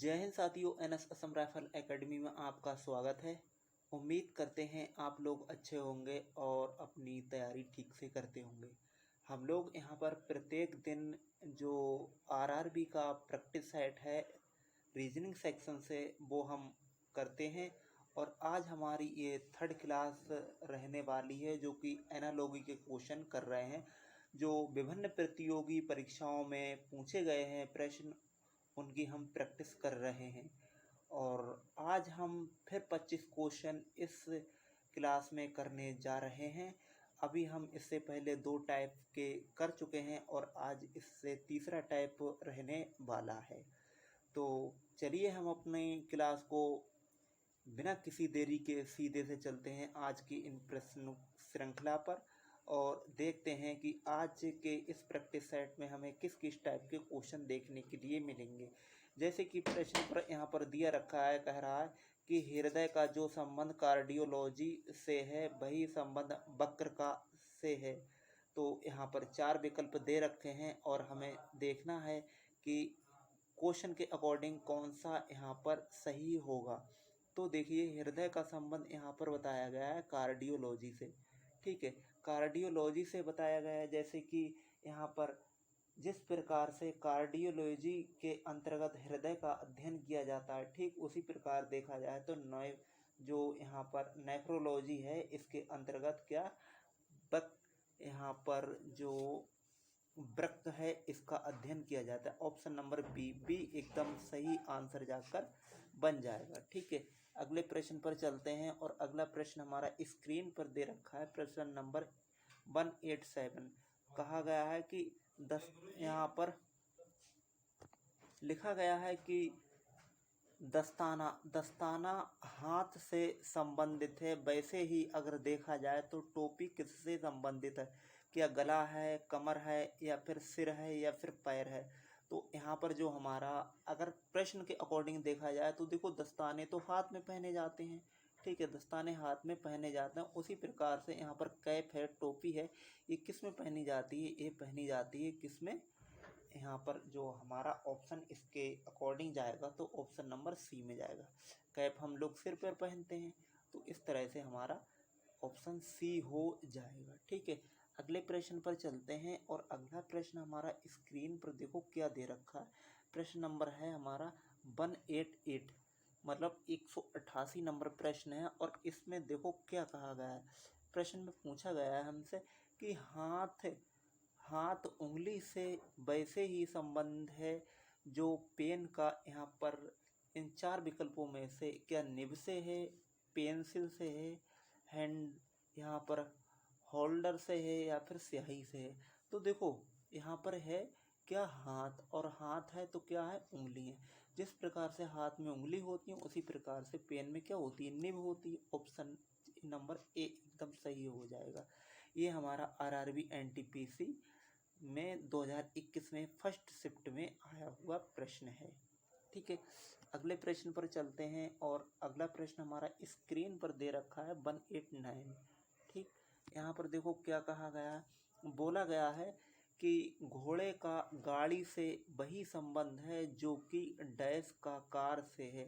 जय हिंद साथियों, NS Assam rifle academy में आपका स्वागत है। उम्मीद करते हैं आप लोग अच्छे होंगे और अपनी तैयारी ठीक से करते होंगे। हम लोग यहाँ पर प्रत्येक दिन जो आरआरबी का प्रैक्टिस सेट है रीजनिंग सेक्शन से वो हम करते हैं और आज हमारी ये थर्ड क्लास रहने वाली है जो कि एनालॉजी के क्वेश्चन कर रहे हैं जो विभिन्न प्रतियोगी परीक्षाओं में पूछे गए हैं प्रश्न, उनकी हम प्रैक्टिस कर रहे हैं। और आज हम फिर 25 क्वेश्चन इस क्लास में करने जा रहे हैं। अभी हम इससे पहले 2 टाइप के कर चुके हैं और आज इससे तीसरा टाइप रहने वाला है। तो चलिए हम अपनी क्लास को बिना किसी देरी के सीधे से चलते हैं आज की इन प्रश्न श्रृंखला पर और देखते हैं कि आज के इस प्रैक्टिस सेट में हमें किस किस टाइप के क्वेश्चन देखने के लिए मिलेंगे। जैसे कि प्रश्न पर यहाँ पर दिया रखा है, कह रहा है कि हृदय का जो संबंध कार्डियोलॉजी से है वही संबंध वक्र का से है। तो यहाँ पर 4 विकल्प दे रखे हैं और हमें देखना है कि क्वेश्चन के अकॉर्डिंग कौन सा यहाँ पर सही होगा। तो देखिए, हृदय का संबंध यहाँ पर बताया गया है कार्डियोलॉजी से। ठीक है, कार्डियोलॉजी से बताया गया है। जैसे कि यहाँ पर जिस प्रकार से कार्डियोलॉजी के अंतर्गत हृदय का अध्ययन किया जाता है, ठीक उसी प्रकार देखा जाए तो जो यहाँ पर नेफ्रोलॉजी है इसके अंतर्गत क्या यहाँ पर जो वृक्क है इसका अध्ययन किया जाता है। ऑप्शन नंबर बी एकदम सही आंसर जाकर बन जाएगा। ठीक है, अगले प्रश्न पर चलते हैं और अगला प्रश्न हमारा स्क्रीन पर दे रखा है। प्रश्न नंबर 187 कहा गया है कि यहाँ पर लिखा गया है कि दस्ताना हाथ से संबंधित है, वैसे ही अगर देखा जाए तो टोपी किससे संबंधित है? क्या गला है, कमर है या फिर सिर है या फिर पैर है? तो यहाँ पर जो हमारा अगर प्रश्न के अकॉर्डिंग देखा जाए तो देखो, दस्ताने तो हाथ में पहने जाते हैं। ठीक है, दस्ताने हाथ में पहने जाते हैं। उसी प्रकार से यहाँ पर कैप है, टोपी है, ये किस में पहनी जाती है? ये पहनी जाती है किस में? यहाँ पर जो हमारा ऑप्शन इसके अकॉर्डिंग जाएगा तो ऑप्शन नंबर सी में जाएगा। कैप हम लोग सिर पर पहनते हैं, तो इस तरह से हमारा ऑप्शन सी हो जाएगा। ठीक है, अगले प्रश्न पर चलते हैं और अगला प्रश्न हमारा स्क्रीन पर देखो क्या दे रखा है। प्रश्न नंबर है हमारा 188, मतलब 188 नंबर प्रश्न है और इसमें देखो क्या कहा गया है। प्रश्न में पूछा गया है हमसे कि हाथ उंगली से वैसे ही संबंध है जो पेन का यहाँ पर इन 4 विकल्पों में से क्या निब से है, पेंसिल से है, हैंड यहाँ पर होल्डर से है या फिर स्याही से है? तो देखो यहाँ पर है क्या हाथ, और हाथ है तो क्या है? उंगली है। जिस प्रकार से हाथ में उंगली होती है उसी प्रकार से पेन में क्या होती है? निब होती है। ऑप्शन नंबर ए एकदम सही हो जाएगा। ये हमारा आरआरबी एनटीपीसी में 2021 में फर्स्ट शिफ्ट में आया हुआ प्रश्न है। ठीक है, अगले प्रश्न पर चलते हैं और अगला प्रश्न हमारा स्क्रीन पर दे रखा है 189। ठीक, यहाँ पर देखो क्या कहा गया, बोला गया है कि घोड़े का गाड़ी से वही संबंध है जो कि डैश का कार से है।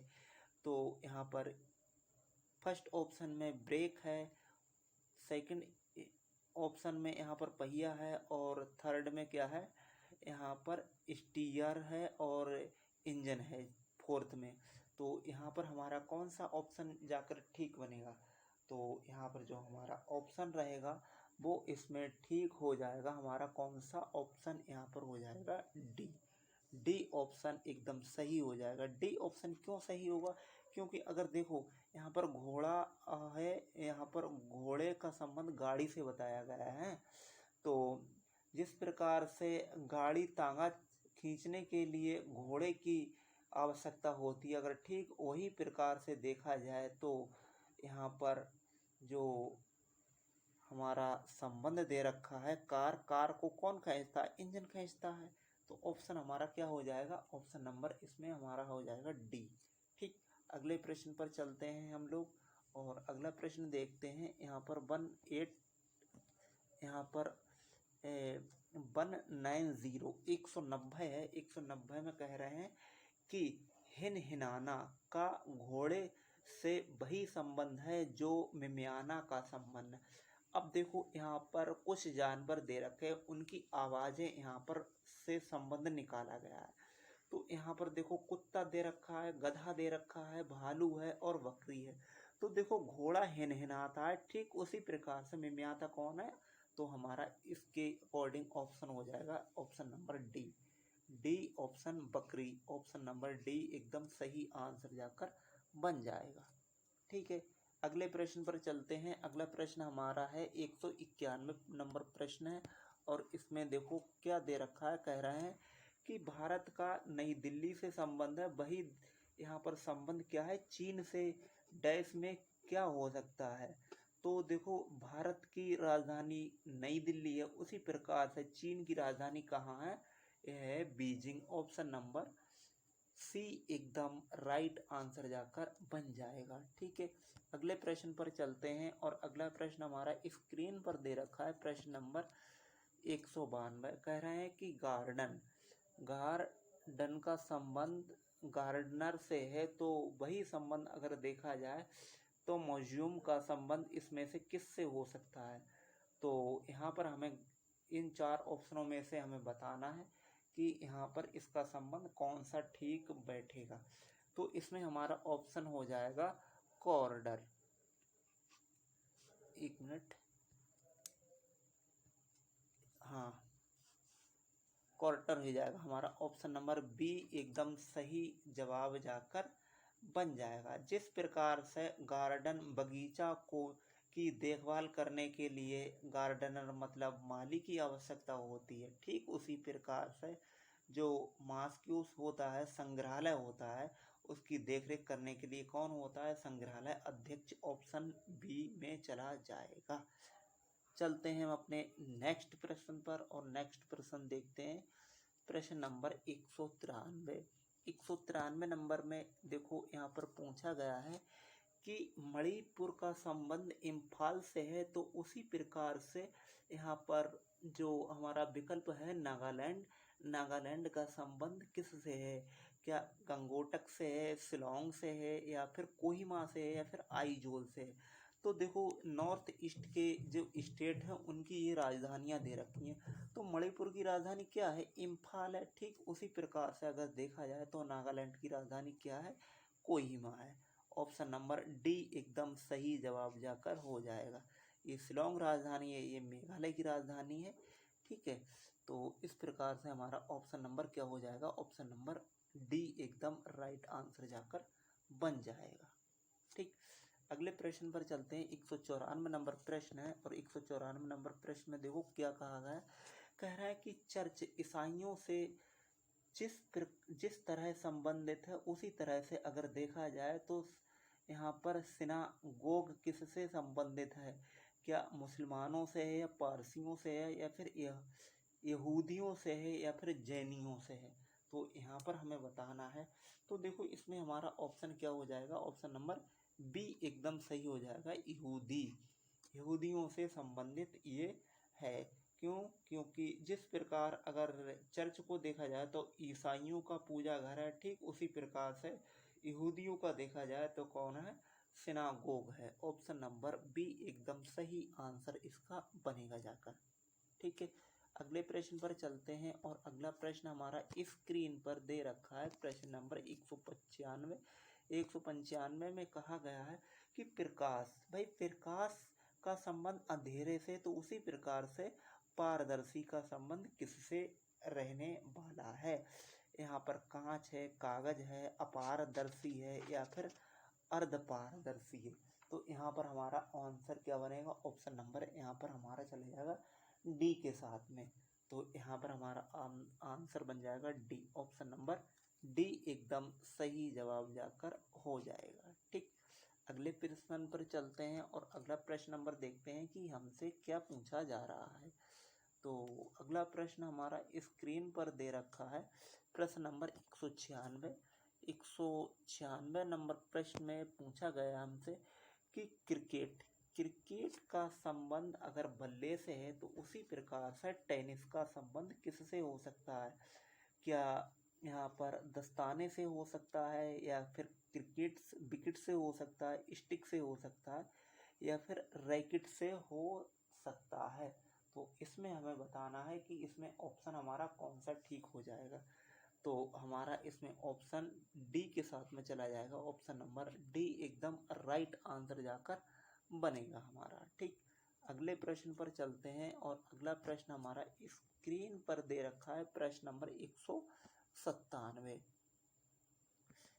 तो यहाँ पर फर्स्ट ऑप्शन में ब्रेक है, सेकंड ऑप्शन में यहाँ पर पहिया है और थर्ड में क्या है? यहाँ पर स्टीयर है और इंजन है फोर्थ में। तो यहाँ पर हमारा कौन सा ऑप्शन जाकर ठीक बनेगा? तो यहाँ पर जो हमारा ऑप्शन रहेगा वो इसमें ठीक हो जाएगा। हमारा कौन सा ऑप्शन यहाँ पर हो जाएगा? डी ऑप्शन एकदम सही हो जाएगा। डी ऑप्शन क्यों सही होगा? क्योंकि अगर देखो यहाँ पर घोड़ा है, यहाँ पर घोड़े का संबंध गाड़ी से बताया गया है। तो जिस प्रकार से गाड़ी तांगा खींचने के लिए घोड़े की आवश्यकता होती है, अगर ठीक वही प्रकार से देखा जाए तो यहाँ पर जो हमारा संबंध दे रखा है कार को कौन खींचता है? इंजन खींचता है। तो ऑप्शन हमारा क्या हो जाएगा? ऑप्शन नंबर इसमें हमारा हो जाएगा डी। ठीक, अगले प्रश्न पर चलते हैं हम लोग और अगला प्रश्न देखते हैं। यहाँ पर 190 190 है। 190 में कह रहे हैं कि हिनहिनाना का घोड़े से वही संबंध है जो मिमियाना का संबंध है। अब देखो यहाँ पर कुछ जानवर दे रखे हैं, उनकी आवाजें यहाँ पर से संबंध निकाला गया है। तो यहाँ पर देखो कुत्ता दे रखा है, गधा दे रखा है, भालू है और बकरी है। तो देखो घोड़ा हिनहिनाता है, ठीक उसी प्रकार से मिमियाता कौन है? तो हमारा इसके अकॉर्डिंग ऑप्शन हो जाएगा option number D. D option बकरी, ऑप्शन नंबर डी एकदम सही आंसर जाकर बन जाएगा। ठीक है, अगले प्रश्न पर चलते हैं। अगला प्रश्न हमारा है 191 नंबर प्रश्न है और इसमें देखो क्या दे रखा है। कह रहे हैं कि भारत का नई दिल्ली से संबंध है, वही यहाँ पर संबंध क्या है? चीन से डैश में क्या हो सकता है? तो देखो भारत की राजधानी नई दिल्ली है, उसी प्रकार से चीन की राजधानी कहाँ है? यह है बीजिंग। ऑप्शन नंबर सी एकदम राइट आंसर जाकर बन जाएगा। ठीक है, अगले प्रश्न पर चलते हैं और अगला प्रश्न हमारा स्क्रीन पर दे रखा है। प्रश्न नंबर 192 कह रहे हैं कि गार्डन का संबंध गार्डनर से है, तो वही संबंध अगर देखा जाए तो म्यूजियम का संबंध इसमें से किससे हो सकता है? तो यहाँ पर हमें इन चार ऑप्शनों में से हमें बताना है कि यहाँ पर इसका संबंध कौन सा ठीक बैठेगा। तो इसमें हमारा ऑप्शन हो जाएगा कॉर्डर। एक मिनट, हाँ क्वार्टर हो जाएगा हमारा। ऑप्शन नंबर बी एकदम सही जवाब जाकर बन जाएगा। जिस प्रकार से गार्डन बगीचा को की देखभाल करने के लिए गार्डनर मतलब माली की आवश्यकता होती है, ठीक उसी प्रकार से जो मास्क्यूस होता है, संग्रहालय होता है, उसकी देखरेख करने के लिए कौन होता है? संग्रहालय अध्यक्ष। ऑप्शन बी में चला जाएगा। चलते हैं हम अपने नेक्स्ट प्रश्न पर और नेक्स्ट प्रश्न देखते हैं। प्रश्न नंबर 193। 193 नंबर में देखो यहाँ पर पूछा गया है कि मणिपुर का संबंध इम्फाल से है, तो उसी प्रकार से यहाँ पर जो हमारा विकल्प है नागालैंड, नागालैंड का संबंध किस से है? क्या गंगोटक से है, शिलोंग से है, या फिर कोहिमा से है, या फिर आइजोल से है? तो देखो नॉर्थ ईस्ट के जो स्टेट हैं उनकी ये राजधानियां दे रखी हैं। तो मणिपुर की राजधानी क्या है? इम्फाल है। ठीक उसी प्रकार से अगर देखा जाए तो नागालैंड की राजधानी क्या है? कोहिमा है। ऑप्शन नंबर डी एकदम सही जवाब जाकर हो जाएगा। ये शिलोंग राजधानी है, ये मेघालय की राजधानी है। ठीक है, तो इस प्रकार से हमारा ऑप्शन नंबर क्या हो जाएगा? ऑप्शन नंबर डी एकदम राइट आंसर जाकर बन जाएगा। ठीक, अगले प्रश्न पर चलते हैं। 194 नंबर प्रश्न है और 194 नंबर प्रश्न में देखो क्या कहा गया है। कह रहा है कि चर्च ईसाइयों से जिस तरह संबंधित है, उसी तरह से अगर देखा जाए तो यहाँ पर सिनागोग किससे संबंधित है? क्या मुसलमानों से है, या पारसियों से है, या फिर यहूदियों से है, या फिर जैनियों से है? तो यहाँ पर हमें बताना है। तो देखो इसमें हमारा ऑप्शन क्या हो जाएगा? ऑप्शन नंबर बी एकदम सही हो जाएगा। यहूदियों से संबंधित ये है। क्यों? क्योंकि जिस प्रकार अगर चर्च को देखा जाए तो ईसाइयों का पूजा घर है, ठीक उसी प्रकार से यहूदियों का देखा जाए तो कौन है? सिनागोग है। ऑप्शन नंबर बी एकदम सही आंसर इसका बनेगा जाकर। ठीक है, अगले प्रश्न पर चलते हैं और अगला प्रश्न हमारा स्क्रीन पर दे रखा है। प्रश्न नंबर 195। 195 में कहा गया है कि प्रकाश, भाई प्रकाश का संबंध अंधेरे से, तो उसी प्रकार से पारदर्शी का संबंध किससे रहने वाला है? यहाँ पर कांच है, कागज है, अपारदर्शी है, या फिर अर्धपारदर्शी है? तो यहाँ पर हमारा आंसर क्या बनेगा? ऑप्शन नंबर यहाँ पर हमारा चले जाएगा डी के साथ में। तो यहाँ पर हमारा आंसर बन जाएगा डी। ऑप्शन नंबर डी एकदम सही जवाब जाकर हो जाएगा। ठीक, अगले प्रश्न पर चलते हैं और अगला प्रश्न नंबर देखते हैं कि हमसे क्या पूछा जा रहा है। तो अगला प्रश्न हमारा स्क्रीन पर दे रखा है। प्रश्न नंबर 196। 196 नंबर प्रश्न में पूछा गया हमसे कि क्रिकेट का संबंध अगर बल्ले से है, तो उसी प्रकार से टेनिस का संबंध किससे हो सकता है? क्या यहाँ पर दस्ताने से हो सकता है, या फिर क्रिकेट विकेट से हो सकता है, स्टिक से हो सकता है, या फिर रैकेट से हो सकता है। तो इसमें हमें बताना है कि इसमें ऑप्शन हमारा कौन सा ठीक हो जाएगा। तो हमारा इसमें ऑप्शन डी के साथ में चला जाएगा। ऑप्शन नंबर डी एकदम राइट आंसर जाकर बनेगा हमारा। ठीक, अगले प्रश्न पर चलते हैं, और अगला प्रश्न हमारा स्क्रीन पर दे रखा है। प्रश्न नंबर 197।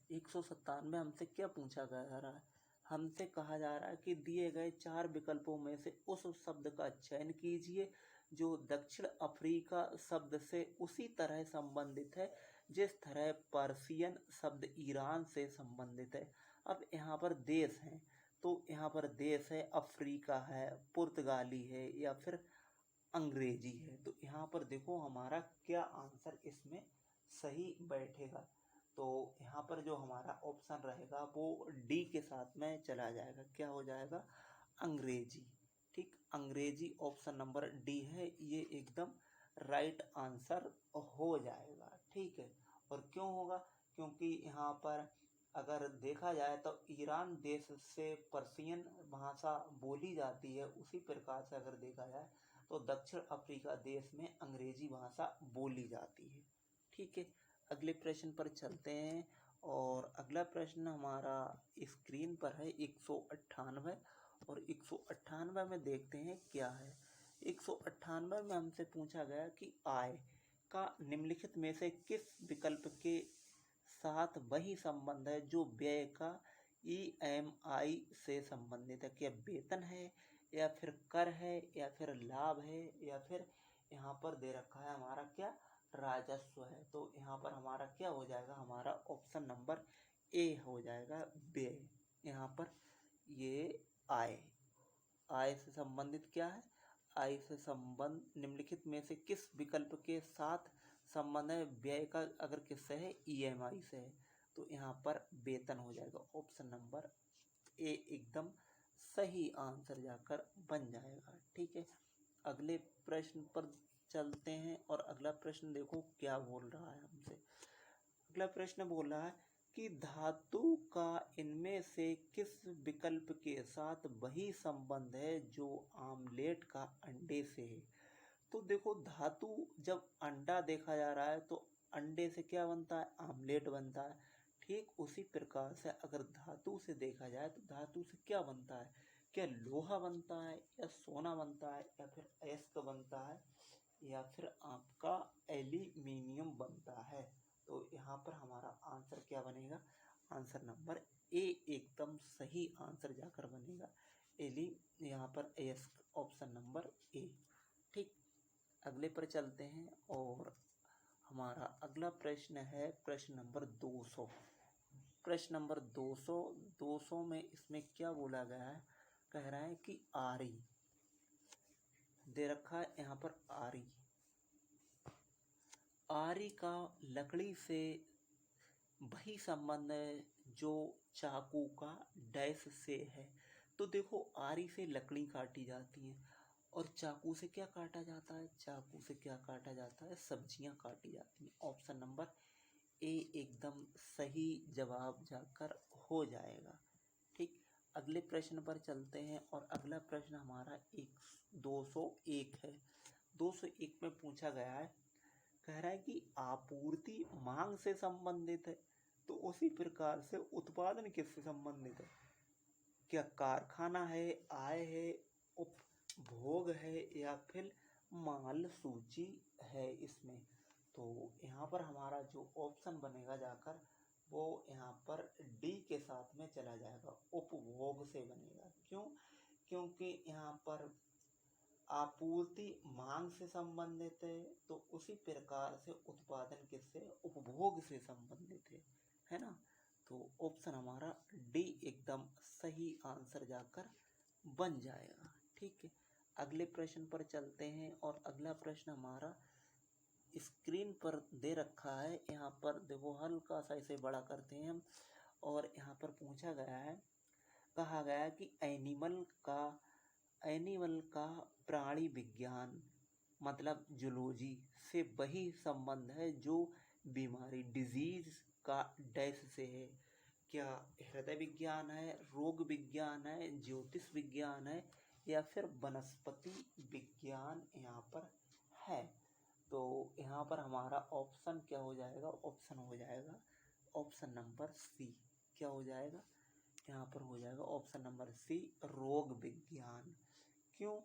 197 हमसे क्या पूछा जा रहा है? हमसे कहा जा रहा है कि दिए गए 4 विकल्पों में से उस शब्द का चयन कीजिए जो दक्षिण अफ्रीका शब्द से उसी तरह संबंधित है जिस तरह पर्शियन शब्द ईरान से संबंधित है। अब यहाँ पर देश हैं, तो यहाँ पर देश है, अफ्रीका है, पुर्तगाली है, या फिर अंग्रेजी है। तो यहाँ पर देखो हमारा क्या आंसर इसमें सही बैठेगा। तो यहाँ पर जो हमारा ऑप्शन रहेगा वो डी के साथ में चला जाएगा। क्या हो जाएगा? अंग्रेजी। ठीक, अंग्रेजी ऑप्शन नंबर डी है, ये एकदम राइट आंसर हो जाएगा। ठीक है, और क्यों होगा? क्योंकि यहाँ पर अगर देखा जाए तो ईरान देश से पर्शियन भाषा बोली जाती है, उसी प्रकार से अगर देखा जाए तो दक्षिण अफ्रीका देश में अंग्रेजी भाषा बोली जाती है। ठीक है, अगले प्रश्न पर चलते हैं, और अगला प्रश्न हमारा स्क्रीन पर है 198। और 198 में देखते हैं क्या है। 198 में हमसे पूछा गया कि आय का निम्नलिखित में से किस विकल्प के साथ वही संबंध है जो व्यय का ईएमआई से संबंधित है? क्या वेतन है, या फिर कर है, या फिर लाभ है, या फिर यहाँ पर दे रखा है हमारा क्या, राजस्व है। तो यहाँ पर हमारा क्या हो जाएगा? हमारा ऑप्शन नंबर ए हो जाएगा, व्यय। यहाँ पर ये आय, आय से संबंधित क्या है? आय से संबंध निम्नलिखित में से किस विकल्प के साथ संबंध है? व्यय का अगर किससे है? ईएमआई से है। तो यहाँ पर वेतन हो जाएगा। ऑप्शन नंबर ए एकदम सही आंसर जाकर बन जाएगा। ठीक है, अगले प्रश्न पर चलते हैं, और अगला प्रश्न देखो क्या बोल रहा है हमसे। अगला प्रश्न बोल रहा है कि धातु का इनमें से किस विकल्प के साथ वही संबंध है जो आमलेट का अंडे से है? तो देखो धातु, जब अंडा देखा जा रहा है तो अंडे से क्या बनता है? आमलेट बनता है। ठीक उसी प्रकार से अगर धातु से देखा जाए तो धातु से क्या बनता है? क्या लोहा बनता है, या सोना बनता है, या फिर अयस्क बनता है, या फिर आपका एल्यूमिनियम बनता है? तो यहाँ पर हमारा आंसर क्या बनेगा? आंसर नंबर ए एकदम सही आंसर जाकर बनेगा। एली यहाँ पर अयस्क, ऑप्शन नंबर ए। ठीक, अगले पर चलते हैं, और हमारा अगला प्रश्न है प्रश्न नंबर 200। प्रश्न नंबर 200। 200 में इसमें क्या बोला गया है? कह रहा है कि आरी दे रखा है यहाँ पर। आरी, आरी का लकड़ी से वही संबंध है जो चाकू का डैश से है। तो देखो आरी से लकड़ी काटी जाती है, और चाकू से क्या काटा जाता है? चाकू से क्या काटा जाता है? सब्जियां काटी जाती हैं। ऑप्शन नंबर ए एकदम सही जवाब जाकर हो जाएगा। ठीक, अगले प्रश्न पर चलते हैं, और अगला प्रश्न हमारा 201 है। 201 में पूछा गया है, कह रहा है कि आपूर्ति मांग से संबंधित है, तो उसी प्रकार से उत्पादन किससे संबंधित है? क्या कारखाना है, आय है, उपभोग है, या फिर माल सूची है इसमें? तो यहाँ पर हमारा जो ऑप्शन बनेगा जाकर वो यहाँ पर डी के साथ में चला जाएगा, उपभोग से बनेगा। क्यों? क्योंकि यहाँ पर आपूर्ति मांग से संबंधित है, तो उसी प्रकार से उत्पादन किससे? उपभोग से संबंधित है ना? तो ऑप्शन हमारा डी एकदम सही आंसर जाकर बन जाएगा। ठीक है, अगले प्रश्न पर चलते हैं, और अगला प्रश्न हमारा स्क्रीन पर दे रखा है। यहाँ पर देखो हल्का सा इसे बड़ा करते हैं हम, और यहाँ पर पूछा गया है, कहा गया है कि एनिमल का प्राणी विज्ञान मतलब जूलॉजी से वही संबंध है जो बीमारी, डिजीज का डैश से है। क्या हृदय विज्ञान है, रोग विज्ञान है, ज्योतिष विज्ञान है, या फिर वनस्पति विज्ञान यहाँ पर है। तो यहाँ पर हमारा ऑप्शन क्या हो जाएगा, ऑप्शन हो जाएगा ऑप्शन नंबर सी। क्या हो जाएगा, यहाँ पर हो जाएगा ऑप्शन नंबर सी, रोग विज्ञान। क्यों?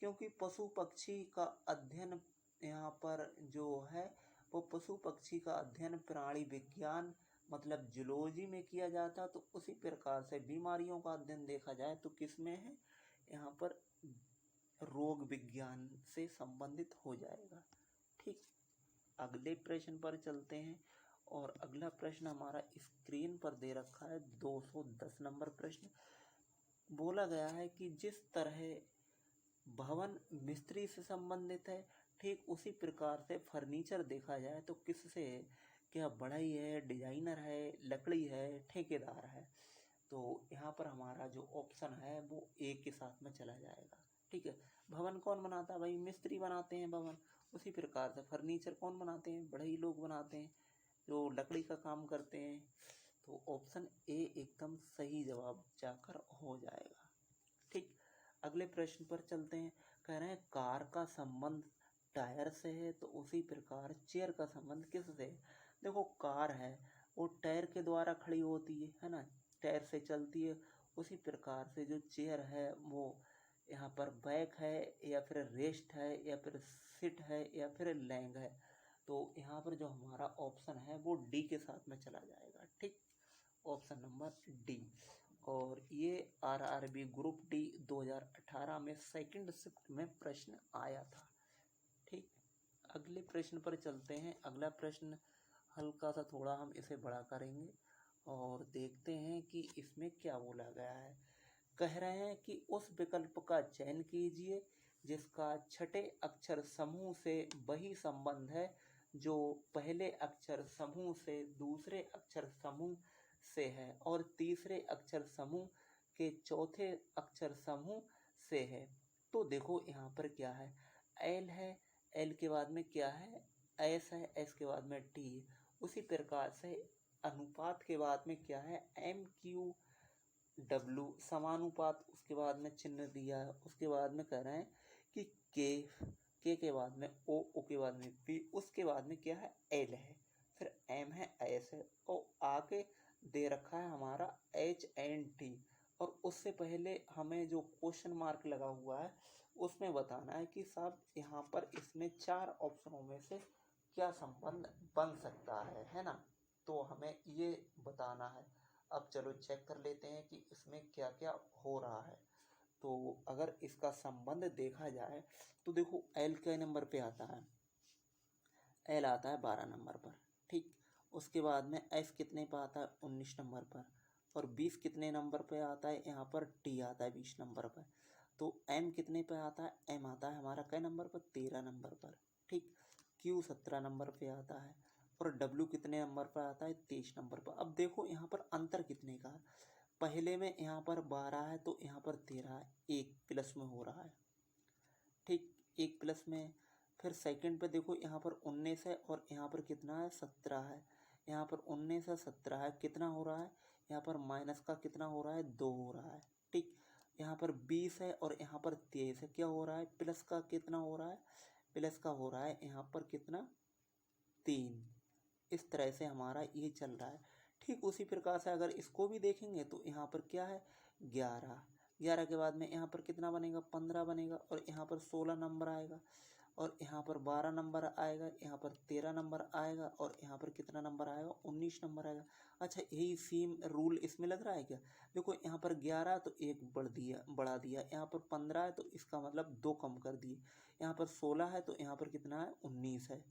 क्योंकि पशु पक्षी का अध्ययन यहाँ पर जो है वो पशु पक्षी का अध्ययन प्राणी विज्ञान मतलब जूलॉजी में किया जाता है। तो उसी प्रकार से बीमारियों का अध्ययन देखा जाए तो किस में है, यहाँ पर रोग विज्ञान से संबंधित हो जाएगा। ठीक, अगले प्रश्न पर चलते हैं। और अगला प्रश्न हमारा स्क्रीन पर दे रखा है 210 नंबर प्रश्न। बोला गया है कि जिस तरह भवन मिस्त्री से संबंधित है, ठीक उसी प्रकार से फर्नीचर देखा जाए तो किससे है? क्या बढ़ई है, डिजाइनर है, लकड़ी है, ठेकेदार है। तो यहाँ पर हमारा जो ऑप्शन है वो ए के साथ में चला जाएगा। ठीक है, भवन कौन बनाता है भाई? मिस्त्री बनाते हैं भवन। उसी प्रकार से फर्नीचर कौन बनाते हैं? बढ़ई लोग बनाते हैं जो लकड़ी का काम करते हैं। तो ऑप्शन ए एकदम सही जवाब जाकर हो जाएगा। ठीक, अगले प्रश्न पर चलते हैं। कह रहे हैं कार का संबंध टायर से है, तो उसी प्रकार चेयर का संबंध किससे है? देखो कार है वो टायर के द्वारा खड़ी होती है ना, टायर से चलती है। उसी प्रकार से जो चेयर है वो यहाँ पर बैक है या फिर रेस्ट है या फिर सिट है या फिर लैंग है। तो यहाँ पर जो हमारा ऑप्शन है वो डी के साथ में चला जाएगा। ठीक, ऑप्शन नंबर डी। और ये आरआरबी ग्रुप डी 2018 में सेकंड शिफ्ट में प्रश्न आया था। ठीक, अगले प्रश्न पर चलते हैं। अगला प्रश्न हल्का सा थोड़ा हम इसे बड़ा करेंगे और देखते हैं कि इसमें क्या बोला गया है। कह रहे हैं कि उस विकल्प का चयन कीजिए जिसका छठे अक्षर समूह से वही संबंध है जो पहले अक्षर समूह से दूसरे अक्षर समूह से है और तीसरे अक्षर समूह के चौथे अक्षर समूह से है। तो देखो यहाँ पर क्या है, एल है, एल के बाद में क्या है, एस है, एस के बाद में टी। उसी प्रकार से अनुपात के बाद में क्या है, एम क्यू डब्लू समानुपात, उसके बाद में चिन्ह दिया है। उसके बाद में कह रहे हैं कि के बाद में ओ, ओ के बाद में पी, उसके बाद में क्या है, एल है, फिर एम है, एस है और आगे दे रखा है हमारा एच एन टी। और उससे पहले हमें जो क्वेश्चन मार्क लगा हुआ है उसमें बताना है कि साहब यहाँ पर इसमें चार ऑप्शनों में से क्या संबंध बन सकता है ना। तो हमें ये बताना है। अब चलो चेक कर लेते हैं कि इसमें क्या क्या हो रहा है। तो अगर इसका संबंध देखा जाए तो देखो एल के नंबर पे आता है, एल आता है 12 नंबर पर। ठीक, उसके बाद में एस कितने पे आता है, 19 नंबर पर। और 20 कितने नंबर पे आता है, यहाँ पर टी आता है 20 नंबर पर। तो एम कितने पे आता है, एम आता है हमारा कै नंबर पर, 13 नंबर पर। ठीक, क्यू 17 नंबर पे आता है और डब्ल्यू कितने नंबर पर आता है, 23 नंबर पर। अब देखो यहाँ पर अंतर कितने का है, पहले में यहाँ पर 12 है तो यहाँ पर 13 है, एक प्लस में हो रहा है। ठीक, एक प्लस में। फिर सेकंड पे देखो यहाँ पर 19 है और यहाँ पर कितना है, 17 है। यहाँ पर 19 है, 17 है, कितना हो रहा है, यहाँ पर माइनस का कितना हो रहा है, 2 हो रहा है। ठीक, यहाँ पर 20 है और यहाँ पर 23 है, क्या हो रहा है, प्लस का कितना हो रहा है, प्लस का हो रहा है यहाँ पर कितना, 3। इस तरह से हमारा ये चल रहा है। ठीक उसी प्रकार से अगर इसको भी देखेंगे तो यहाँ पर क्या है, 11, 11 के बाद में यहाँ पर कितना बनेगा, 15 बनेगा और यहाँ पर 16 नंबर आएगा और यहाँ पर 12 नंबर आएगा, यहाँ पर 13 नंबर आएगा और यहाँ पर कितना नंबर आएगा, 19 नंबर आएगा। अच्छा, यही सेम रूल इसमें लग रहा है क्या? देखो यहाँ पर 11 तो एक बढ़ा दिया, यहाँ पर 15 है तो इसका मतलब 2 कम कर दिए, यहाँ पर 16 है तो यहाँ पर कितना है, 19 है,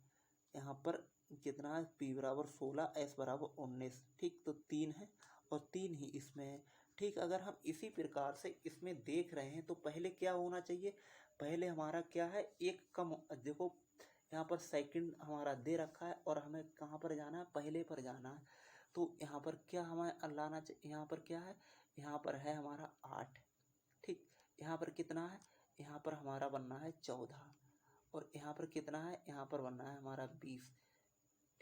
यहाँ पर कितना है, पी बराबर 16, एस बराबर 19। ठीक, तो 3 है और 3 ही इसमें है। ठीक, अगर हम इसी प्रकार से इसमें देख रहे हैं तो पहले क्या होना चाहिए, पहले हमारा क्या है, एक कम। देखो यहाँ पर सेकंड हमारा दे रखा है और हमें कहाँ पर जाना है, पहले पर जाना है। तो यहाँ पर क्या हमें लाना चाहिए, यहाँ पर क्या है, यहाँ पर है हमारा 8। ठीक, यहाँ पर कितना है, यहाँ पर हमारा बनना है 14 और यहाँ पर कितना है, यहाँ पर बनना है हमारा 20।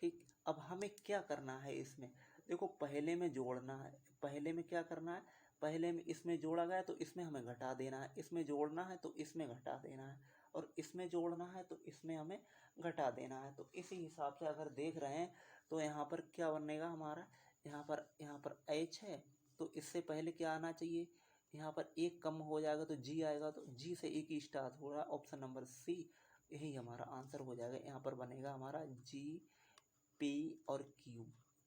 ठीक, अब हमें क्या करना है इसमें, देखो पहले में जोड़ना है, पहले में क्या करना है, पहले में इसमें जोड़ा गया तो इसमें हमें घटा देना है, इसमें जोड़ना है तो इसमें घटा देना है, और इसमें जोड़ना है तो इसमें हमें घटा देना है। तो इसी हिसाब से अगर देख रहे हैं तो यहाँ पर क्या बनेगा हमारा, यहाँ पर H है तो इससे पहले क्या आना चाहिए, यहाँ पर एक कम हो जाएगा तो G आएगा, तो G से एक ही स्टार्ट हो रहा है, ऑप्शन नंबर सी यही हमारा आंसर हो जाएगा। यहाँ पर बनेगा हमारा G P और Q,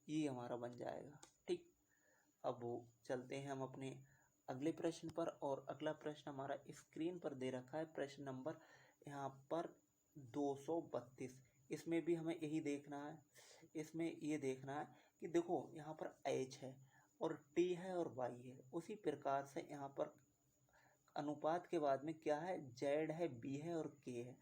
ये हमारा बन जाएगा। ठीक, अब चलते हैं हम अपने अगले प्रश्न पर, और अगला प्रश्न हमारा स्क्रीन पर दे रखा है, प्रश्न नंबर यहाँ पर 232। इसमें भी हमें यही देखना है, इसमें ये देखना है कि देखो यहाँ पर H है और T है और Y है, उसी प्रकार से यहाँ पर अनुपात के बाद में क्या है, Z है, B है और K है।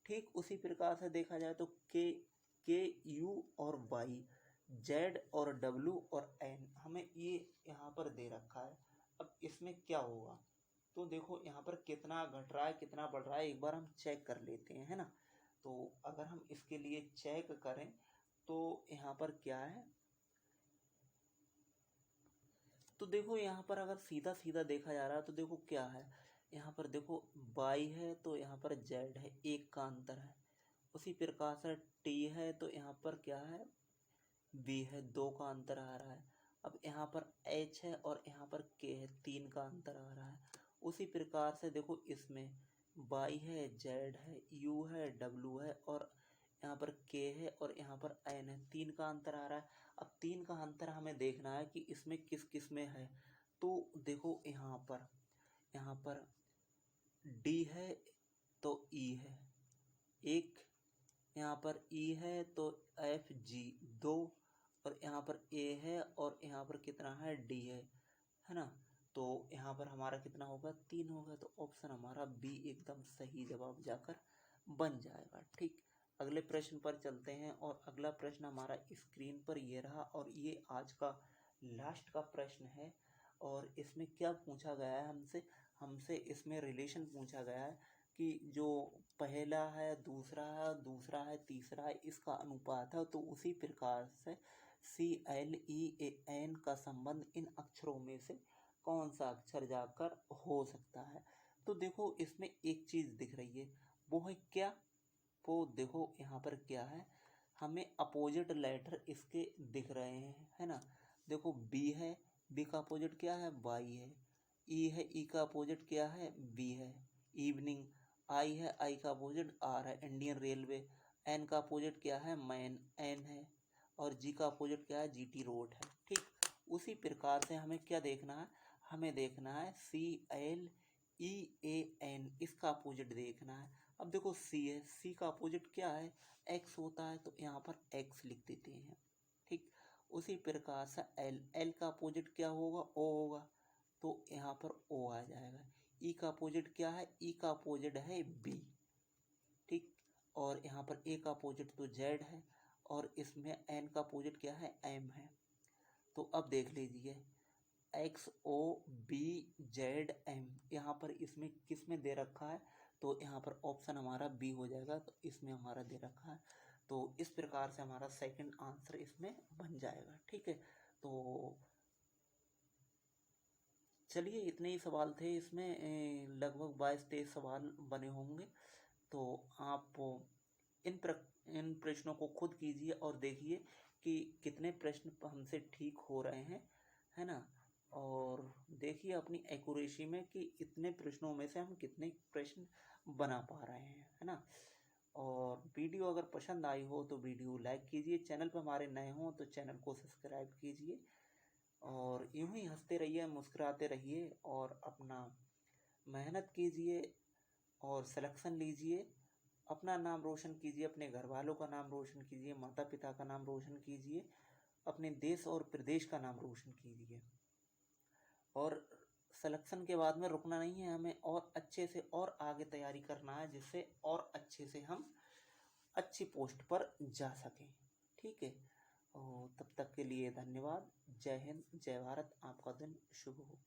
ठीक उसी प्रकार से देखा जाए तो के यू और वाई, जेड और डब्ल्यू और एन हमें ये यहाँ पर दे रखा है। अब इसमें क्या होगा, तो देखो यहाँ पर कितना घट रहा है कितना बढ़ रहा है, एक बार हम चेक कर लेते हैं, है ना। तो अगर हम इसके लिए चेक करें तो यहाँ पर क्या है, तो देखो यहाँ पर अगर सीधा सीधा देखा जा रहा है तो देखो क्या है, यहाँ पर देखो वाई है तो यहाँ पर जेड है, एक का अंतर है। उसी प्रकार से टी है तो यहाँ पर क्या है, बी है, दो का अंतर आ रहा है। अब यहाँ पर एच है और यहाँ पर के है, तीन का अंतर आ रहा है। उसी प्रकार से देखो इसमें वाई है, जेड है, यू है, डब्ल्यू है और यहाँ पर के है और यहाँ पर एन है, तीन का अंतर आ रहा है। अब तीन का अंतर हमें देखना है कि इसमें किस किस में है। तो देखो यहाँ पर डी है तो ई है एक, यहाँ पर ई है तो एफ जी दो, और यहाँ पर ए है और यहाँ पर कितना है, डी है ना। तो यहाँ पर हमारा कितना होगा, तीन होगा, तो ऑप्शन हमारा बी एकदम सही जवाब जाकर बन जाएगा। ठीक, अगले प्रश्न पर चलते हैं, और अगला प्रश्न हमारा स्क्रीन पर ये रहा, और ये आज का लास्ट का प्रश्न है। और इसमें क्या पूछा गया है हमसे, हमसे इसमें रिलेशन पूछा गया है कि जो पहला है, दूसरा है, दूसरा है, तीसरा है, इसका अनुपात है। तो उसी प्रकार से CLEAN का संबंध इन अक्षरों में से कौन सा अक्षर जाकर हो सकता है। तो देखो इसमें एक चीज दिख रही है, वो है क्या, वो देखो यहाँ पर क्या है, हमें अपोजिट लेटर इसके दिख रहे हैं, है ना। देखो बी है, बी का अपोजिट क्या है, वाई है। ई है, ई का अपोजिट क्या है, बी है, इवनिंग। आई है, आई का अपोजिट आर है, इंडियन रेलवे। एन का अपोजिट क्या है, मैन, एन है। और जी का अपोजिट क्या है, जीटी रोड है। ठीक, उसी प्रकार से हमें क्या देखना है, हमें देखना है CLEAN, इसका अपोजिट देखना है। अब देखो सी है, सी का अपोजिट क्या है, एक्स होता है, तो यहाँ पर एक्स लिख देते हैं। ठीक, उसी प्रकार से एल का अपोजिट क्या होगा, ओ होगा, तो यहाँ पर ओ आ जाएगा। ई का अपोजिट क्या है, ई का अपोजिट है बी। ठीक, और यहाँ पर ए का अपोजिट तो जेड है, और इसमें एन का अपोजिट क्या है, एम है। तो अब देख लीजिए XOBZM, यहाँ पर इसमें किस में दे रखा है, तो यहाँ पर ऑप्शन हमारा बी हो जाएगा, तो इसमें हमारा दे रखा है। तो इस प्रकार से हमारा सेकंड आंसर इसमें बन जाएगा। ठीक है, तो चलिए इतने ही सवाल थे इसमें, लगभग 22-23 सवाल बने होंगे। तो आप इन प्रश्नों को खुद कीजिए और देखिए कि कितने प्रश्न हमसे ठीक हो रहे हैं, है ना। और देखिए अपनी एक्यूरेसी में कि इतने प्रश्नों में से हम कितने प्रश्न बना पा रहे हैं, है ना। और वीडियो अगर पसंद आई हो तो वीडियो लाइक कीजिए, चैनल पर हमारे नए हों तो चैनल को सब्सक्राइब कीजिए, और यूं ही हंसते रहिए, मुस्कुराते रहिए, और अपना मेहनत कीजिए और सिलेक्शन लीजिए। अपना नाम रोशन कीजिए, अपने घर वालों का नाम रोशन कीजिए, माता पिता का नाम रोशन कीजिए, अपने देश और प्रदेश का नाम रोशन कीजिए। और सिलेक्शन के बाद में रुकना नहीं है, हमें और अच्छे से और आगे तैयारी करना है, जिससे और अच्छे से हम अच्छी पोस्ट पर जा सकें। ठीक है, और तब तक के लिए धन्यवाद। जय हिंद, जय भारत, आपका दिन शुभ हो।